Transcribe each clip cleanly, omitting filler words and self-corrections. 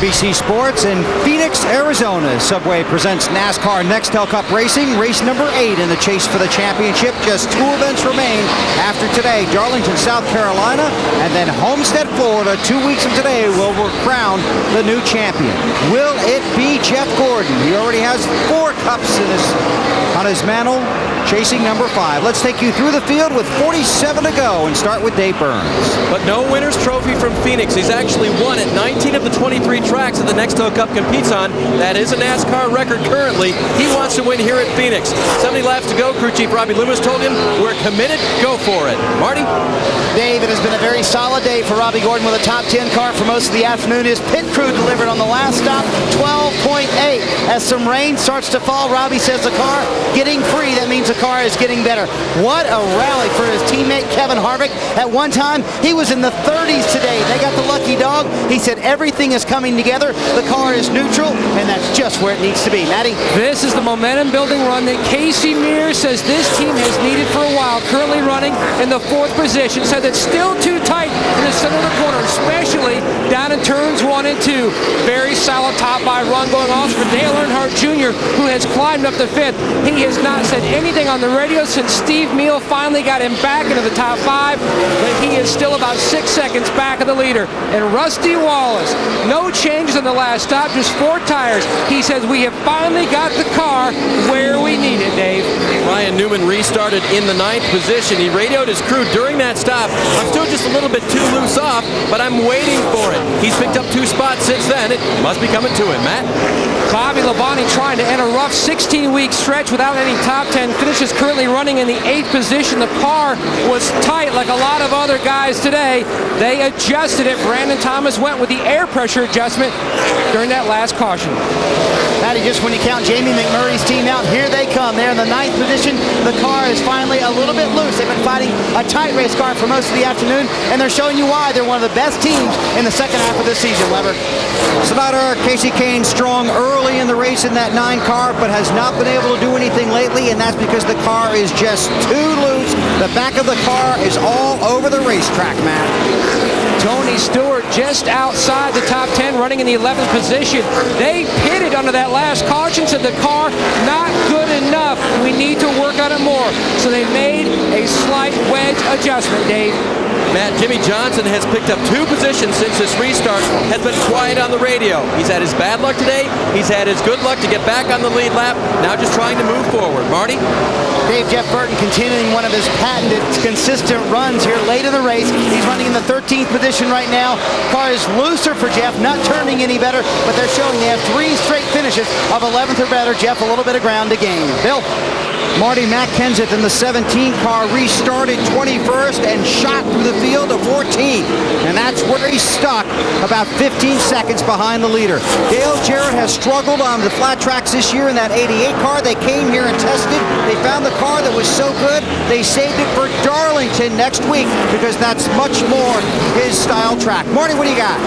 NBC Sports in Phoenix, Arizona. Subway presents NASCAR Nextel Cup Racing, race number 8 in the chase for the championship. Just 2 events remain after today. Darlington, South Carolina, and then Homestead, Florida. 2 weeks from today will crown the new champion. Will it be Jeff Gordon? He already has 4 cups on his mantle, chasing number 5. Let's take you through the field with 47 to go and start with Dave Burns. But no winner's trophy from Phoenix. He's actually won at 19 of the 23 tracks that the Nextel Cup competes on. That is a NASCAR record currently. He wants to win here at Phoenix. 70 laps to go. Crew Chief Robbie Loomis told him, we're committed, go for it. Marty? Dave, it has been a very solid day for Robbie Gordon with a top 10 car for most of the afternoon. His pit crew delivered on the last stop, 12.8. As some rain starts to fall, Robbie says the car getting free. That means the car is getting better. What a rally for his teammate Kevin Harvick. At one time, he was in the 30s today. They got the lucky dog. He said everything is coming together. The car is neutral, and that's just where it needs to be. Matty? This is the momentum-building run that Casey Mears says this team has needed for a while. Currently running in the 4th position. Said it's still too tight in the center of the corner, especially down in turns 1 and 2. Very solid top-by run going off for Dale Earnhardt Jr., who has climbed up to 5th. He has not said anything on the radio since Steve Meal finally got him back into the top 5, but he is still about 6 seconds back of the leader. And Rusty Wallace, no changes on the last stop, just 4 tires. He says we have finally got the car where we need it, Dave. Ryan Newman restarted in the 9th position. He radioed his crew during that stop. I'm still just a little bit too loose off, but I'm waiting for it. He's picked up 2 spots since then. It must be coming to him, Matt. Bobby Labonte trying to end a rough 16-week stretch without any top 10 finishes, currently running in the 8th position. The car was tight like a lot of other guys today. They adjusted it. Brandon Thomas went with the air pressure adjustment during that last caution. Matty, just when you count Jamie McMurray's team out, here they come. They're in the 9th position. The car is finally a little bit loose. They've been fighting a tight race car for most of the afternoon, and they're showing you why they're one of the best teams in the second half of this season, Weber. Snyder, Casey Kane strong early in the race in that 9 car, but has not been able to do anything lately, and that's because the car is just too loose. The back of the car is all over the racetrack, Matt. Tony Stewart just outside the top 10, running in the 11th position. They pitted under that last caution, said the car not good enough. We need to work on it more. So they made a slight wedge adjustment, Dave. Matt, Jimmy Johnson has picked up 2 positions since this restart, has been quiet on the radio. He's had his bad luck today. He's had his good luck to get back on the lead lap. Now just trying to move forward. Marty? Dave, Jeff Burton continuing one of his patented consistent runs here late in the race. He's running in the 13th position right now. Car is looser for Jeff, not turning any better, but they're showing they have 3 straight finishes of 11th or better. Jeff a little bit of ground to gain. Bill? Marty, Matt Kenseth in the 17 car restarted 21st and shot through the field to 14th. And that's where he's stuck, about 15 seconds behind the leader. Dale Jarrett has struggled on the flat tracks this year in that 88 car. They came here and tested. They found the car that was so good, they saved it for Darlington next week because that's much more his style track. Marty, what do you got?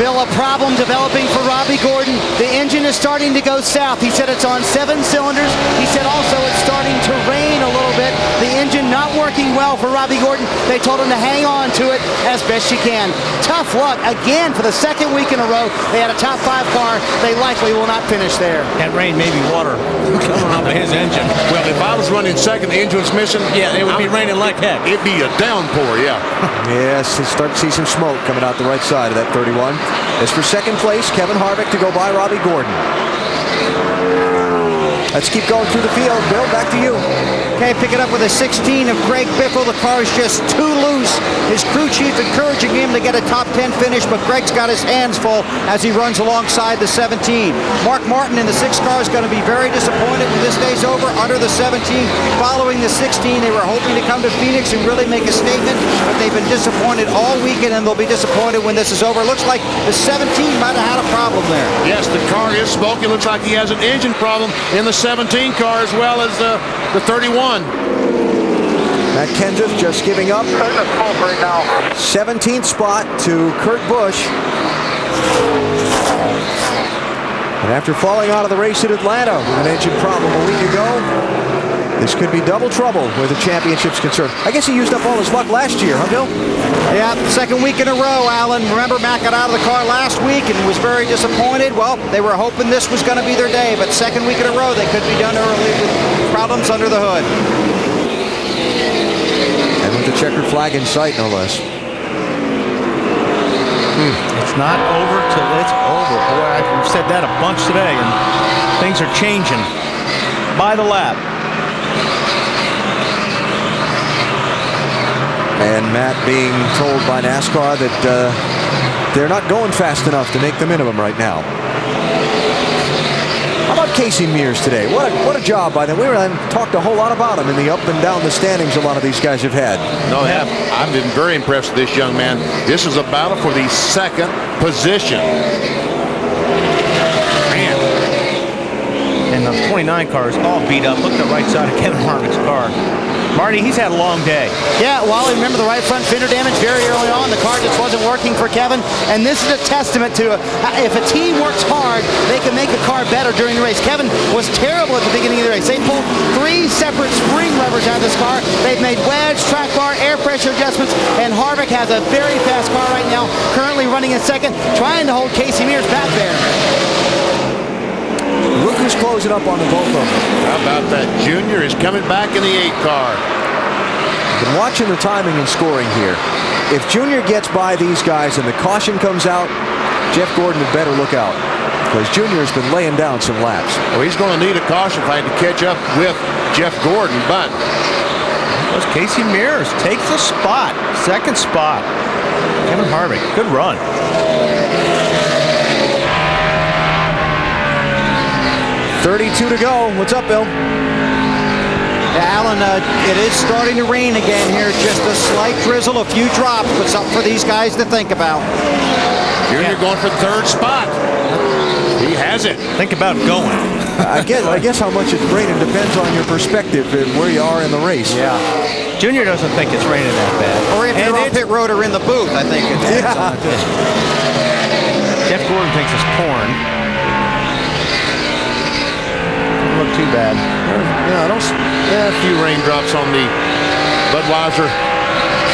Bill, a problem developing for Robbie Gordon. The engine is starting to go south. He said it's on 7 cylinders. He said also it's starting to rain a little bit. The engine not working well for Robbie Gordon. They told him to hang on to it as best you can. Tough luck again for the 2nd week in a row. They had a top 5 car. They likely will not finish there. That rain may be water coming off of his engine. Well, if I was running second, the engine was missing. Yeah, it would be raining like heck. It'd be a downpour, yeah. Yes, you start to see some smoke coming out the right side of that 31. As for second place, Kevin Harvick to go by Robbie Gordon. Let's keep going through the field. Bill, back to you. Okay, pick it up with a 16 of Craig Biffle. The car is just too loose. His crew chief encouraging him to get a top 10 finish, but Craig's got his hands full as he runs alongside the 17. Mark Martin in the 6 car is going to be very disappointed when this day's over under the 17. Following the 16, they were hoping to come to Phoenix and really make a statement, but they've been disappointed all weekend, and they'll be disappointed when this is over. Looks like the 17 might have had a problem there. Yes, the car is smoky. Looks like he has an engine problem in the 17 car as well as the 31. Matt Kenseth just giving up 17th spot to Kurt Busch. And after falling out of the race at Atlanta with an engine problem a week ago, This could be double trouble where the championship's concerned. I guess he used up all his luck last year, huh, Bill? Yeah, second week in a row, Alan. Remember, Matt got out of the car last week and was very disappointed. Well, they were hoping this was going to be their day, but second week in a row, they could be done early with problems under the hood. And with the checkered flag in sight, no less. It's not over till it's over. Boy, I've said that a bunch today, and things are changing by the lap. And Matt being told by NASCAR that they're not going fast enough to make the minimum right now. How about Casey Mears today? What a job by them. We talked a whole lot about him in the up and down the standings a lot of these guys have had. No, I've been very impressed with this young man. This is a battle for the second position. Man. And the 29 car is all beat up. Look at the right side of Kevin Harvick's car. Marty, he's had a long day. Yeah, Wally, remember the right front fender damage very early on. The car just wasn't working for Kevin. And this is a testament to if a team works hard, they can make a car better during the race. Kevin was terrible at the beginning of the race. They pulled 3 separate spring levers out of this car. They've made wedge, track bar, air pressure adjustments, and Harvick has a very fast car right now, currently running in second, trying to hold Casey Mears back there. Look who's closing up on the both of them. How about that? Junior is coming back in the 8 car. Been watching the timing and scoring here. If Junior gets by these guys and the caution comes out, Jeff Gordon had better look out, because Junior's been laying down some laps. Well, he's going to need a caution flag to catch up with Jeff Gordon, but Casey Mears takes the spot. Second spot. Kevin Harvick, good run. 32 to go. What's up, Bill? Yeah, Alan, it is starting to rain again here. Just a slight drizzle, a few drops, but something for these guys to think about. Junior going for third spot. He has it. Think about going. I guess how much it's raining depends on your perspective and where you are in the race. Yeah. Junior doesn't think it's raining that bad. Or if you're on pit road or in the booth, I think it depends on it. Jeff Gordon thinks it's pouring. Look too bad. Yeah, a few raindrops on the Budweiser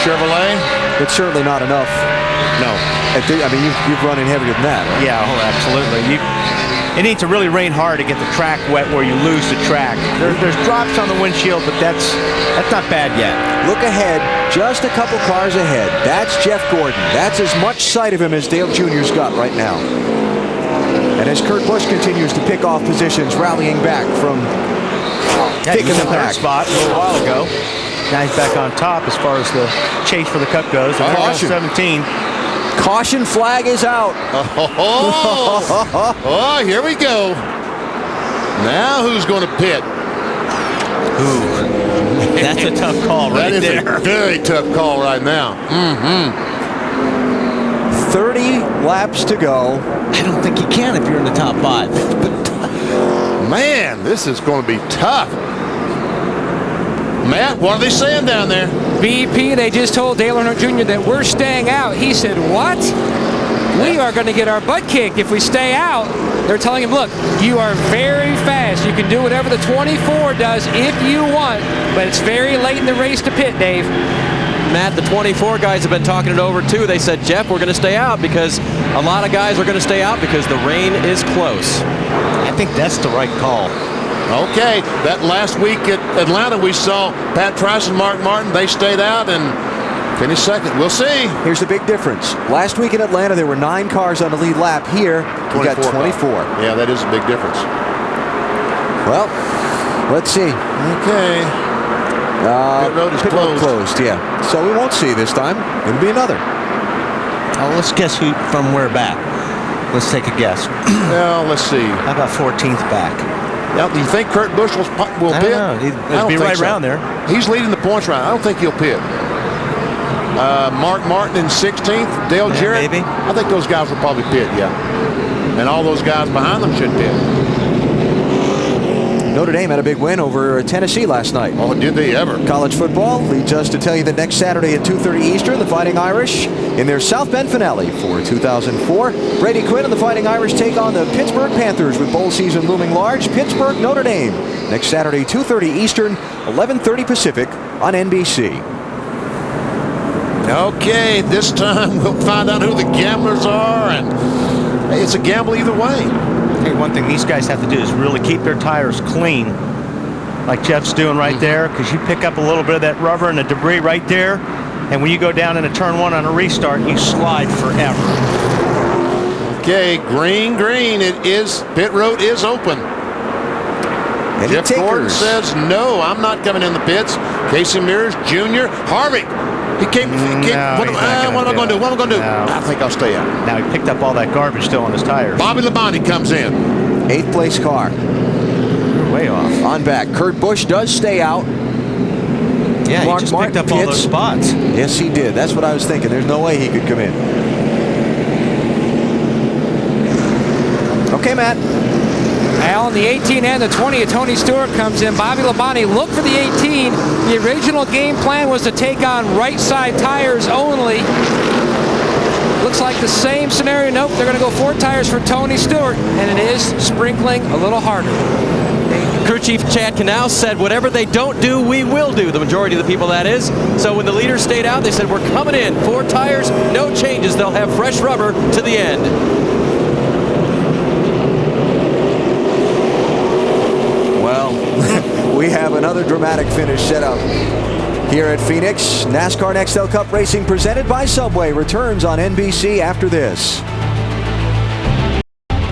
Chevrolet. It's certainly not enough. No. I mean, you've run in heavier than that. Right? Yeah, absolutely. It needs to really rain hard to get the track wet where you lose the track. There's drops on the windshield, but that's not bad yet. Look ahead, just a couple cars ahead. That's Jeff Gordon. That's as much sight of him as Dale Jr.'s got right now. And as Kurt Busch continues to pick off positions, rallying back from picking the third spot a little while ago. Now he's back on top as far as the chase for the cup goes. And Caution. 17. Caution flag is out. Oh, here we go. Now who's going to pit? Ooh, that's a tough call right there. That is a very tough call right now. 30 laps to go. I don't think you can if you're in the top 5. Man, this is going to be tough. Matt, what are they saying down there? BP, they just told Dale Earnhardt Jr. that we're staying out. He said, what? We are going to get our butt kicked if we stay out. They're telling him, look, you are very fast. You can do whatever the 24 does if you want, but it's very late in the race to pit, Dave. Matt, the 24 guys have been talking it over too. They said, Jeff, we're going to stay out because a lot of guys are going to stay out because the rain is close. I think that's the right call. Okay, that last week at Atlanta, we saw Pat Trice and Mark Martin. They stayed out and finished second. We'll see. Here's the big difference. Last week in Atlanta, there were 9 cars on the lead lap. Here, we got 24. Yeah, that is a big difference. Well, let's see. Okay. Pit road is closed, yeah. So we won't see this time. It'll be another. Let's guess who from where back. Let's take a guess. Well, let's see. How about 14th back? Now, do you think Kurt Busch will pit? I don't know. He'll be right around there. He's leading the points round. I don't think he'll pit. Mark Martin in 16th. Dale Jarrett. Maybe. I think those guys will probably pit, yeah. And all those guys behind them should pit. Notre Dame had a big win over Tennessee last night. Oh, did they ever? College football leads us to tell you that next Saturday at 2:30 Eastern, the Fighting Irish in their South Bend finale for 2004. Brady Quinn and the Fighting Irish take on the Pittsburgh Panthers with bowl season looming large. Pittsburgh, Notre Dame. Next Saturday, 2:30 Eastern, 11:30 Pacific on NBC. Okay, this time we'll find out who the gamblers are, and hey, it's a gamble either way. Hey, one thing these guys have to do is really keep their tires clean, like Jeff's doing right there, because you pick up a little bit of that rubber and the debris right there, and when you go down into turn one on a restart, you slide forever. Okay, green. It is, pit road is open. Any Jeff Gordon takers? says, no, I'm not coming in the pits. Casey Mears Jr. Harvick. He came. What am I going to do? What am I going to do? No. I think I'll stay out. Now he picked up all that garbage still on his tires. Bobby Labonte comes in. 8th place car. Way off. On back. Kurt Busch does stay out. Yeah, Mark he just Martin picked up all those pits. spots. Yes, he did. That's what I was thinking. There's no way he could come in. Okay, Matt. Al, in the 18 and the 20, Tony Stewart comes in. Bobby Labonte looked for the 18. The original game plan was to take on right side tires only. Looks like the same scenario. Nope, they're going to go 4 tires for Tony Stewart, and it is sprinkling a little harder. Crew Chief Chad Canal said, whatever they don't do, we will do. The majority of the people, that is. So when the leaders stayed out, they said, we're coming in. 4 tires, no changes. They'll have fresh rubber to the end. Well, we have another dramatic finish set up here at Phoenix. NASCAR Nextel Cup Racing presented by Subway returns on NBC after this.